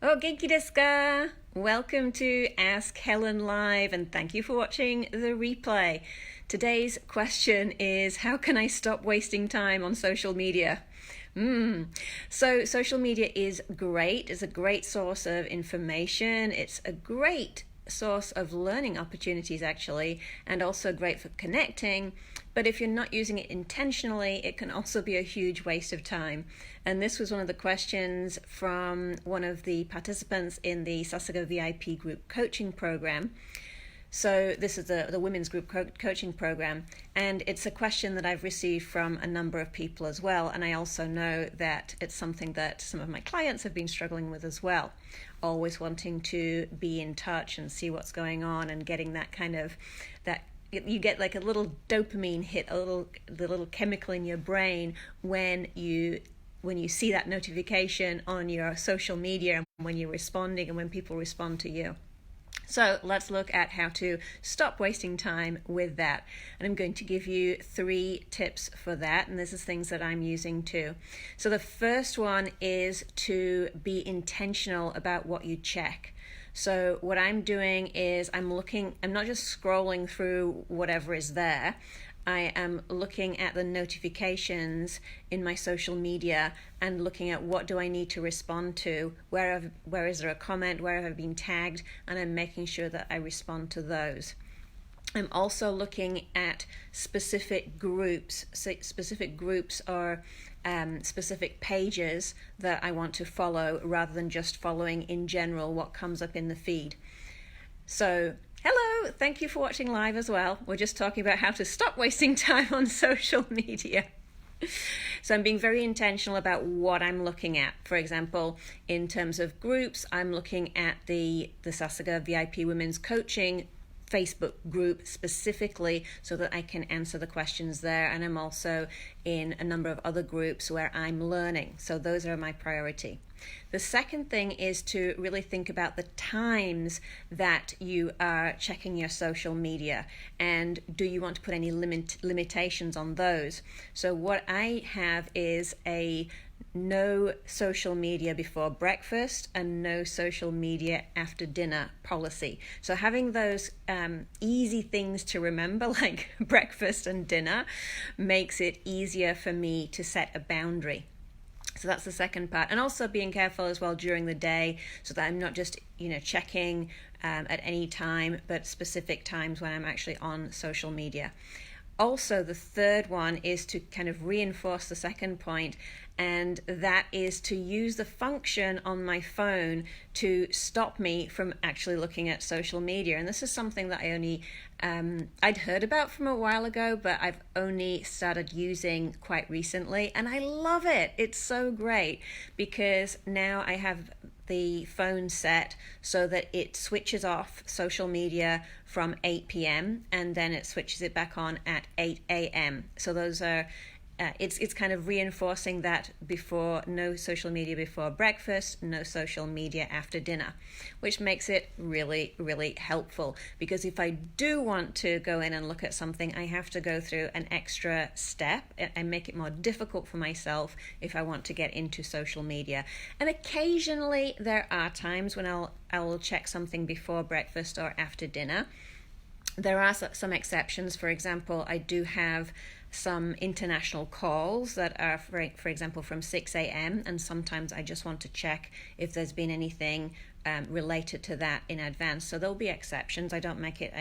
Oh, genki desu ka? Welcome to Ask Helen Live, and thank you for watching the replay. Today's question is, how can I stop wasting time on social media? So social media is great. It's a great source of information. It's a great source of learning opportunities, actually, and also great for connecting. But if you're not using it intentionally, it can also be a huge waste of time. And this was one of the questions from one of the participants in the Sasaga VIP group coaching program. So this is the women's group coaching program, and it's a question that I've received from a number of people as well, and I also know that it's something that some of my clients have been struggling with as well, always wanting to be in touch and see what's going on and getting that kind of, that you get like a little dopamine hit, the little chemical in your brain when you see that notification on your social media, and when you're responding and when people respond to you. So let's look at how to stop wasting time with that. And I'm going to give you 3 tips for that. And this is things that I'm using too. So the first one is to be intentional about what you check. So what I'm doing is I'm not just scrolling through whatever is there. I am looking at the notifications in my social media and looking at what do I need to respond to, where is there a comment, where have I been tagged, and I'm making sure that I respond to those. I'm also looking at specific groups. So specific groups are specific pages that I want to follow rather than just following in general what comes up in the feed. So hello, thank you for watching live as well. We're just talking about how to stop wasting time on social media. So I'm being very intentional about what I'm looking at. For example, in terms of groups, I'm looking at the Sasaga VIP Women's Coaching Facebook group specifically so that I can answer the questions there, and I'm also in a number of other groups where I'm learning. So those are my priority. The second thing is to really think about the times that you are checking your social media, and do you want to put any limitations on those. So what I have is a no social media before breakfast and no social media after dinner policy. So having those easy things to remember, like breakfast and dinner, makes it easier for me to set a boundary. So that's the second part. And also being careful as well during the day so that I'm not just, checking at any time, but specific times when I'm actually on social media. Also, the third one is to kind of reinforce the second point, and that is to use the function on my phone to stop me from actually looking at social media. And this is something that I'd heard about from a while ago, but I've only started using quite recently, and I love it. It's so great because now I have the phone set so that it switches off social media from 8 p.m. and then it switches it back on at 8 a.m. So those are it's kind of reinforcing that no social media before breakfast, no social media after dinner, which makes it really, really helpful, because if I do want to go in and look at something, I have to go through an extra step and make it more difficult for myself if I want to get into social media. And occasionally there are times when I will check something before breakfast or after dinner. There are some exceptions. For example, I do have some international calls that are, for example, from 6 a.m. and sometimes I just want to check if there's been anything related to that in advance. So there'll be exceptions. I don't make it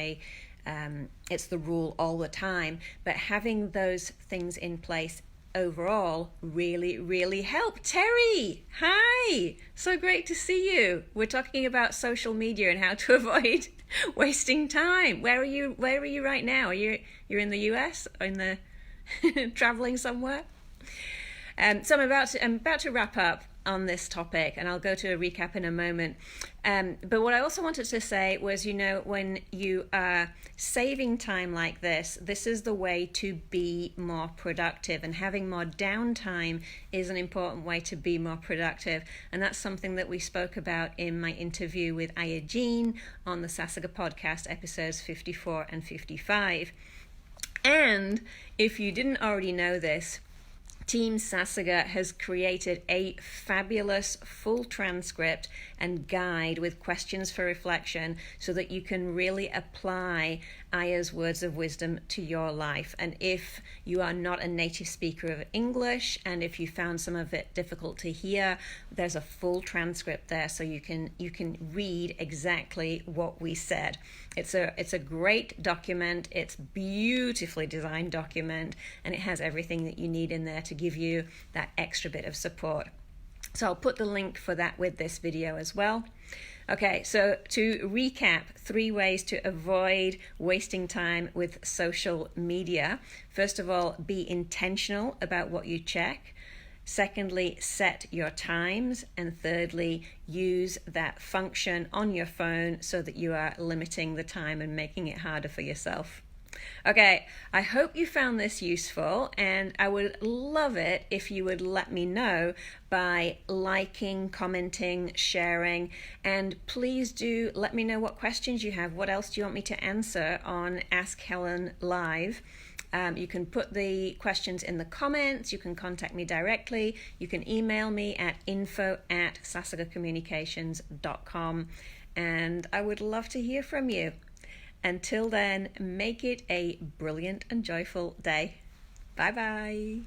it's the rule all the time, but having those things in place overall really, really help. Terry, hi, so great to see you. We're talking about social media and how to avoid wasting time. Where are you right now? You're in the US or in the traveling somewhere? So I'm about to wrap up on this topic, and I'll go to a recap in a moment. But what I also wanted to say was, when you are saving time like this is the way to be more productive, and having more downtime is an important way to be more productive. And that's something that we spoke about in my interview with Aya Jean on the Sasaga podcast, episodes 54 and 55. And if you didn't already know this, Team Sasaga has created a fabulous full transcript and guide with questions for reflection so that you can really apply Aya's words of wisdom to your life. And if you are not a native speaker of English, and if you found some of it difficult to hear, there's a full transcript there so you can read exactly what we said. It's a great document. It's beautifully designed document, and it has everything that you need in there to give you that extra bit of support. So I'll put the link for that with this video as well. Okay, so to recap, 3 ways to avoid wasting time with social media. First of all, be intentional about what you check. Secondly, set your times. And thirdly, use that function on your phone so that you are limiting the time and making it harder for yourself. Okay, I hope you found this useful, and I would love it if you would let me know by liking, commenting, sharing, and please do let me know what questions you have. What else do you want me to answer on Ask Helen Live? You can put the questions in the comments, you can contact me directly, you can email me at info@sasagacommunications.com, and I would love to hear from you. Until then, make it a brilliant and joyful day. Bye-bye.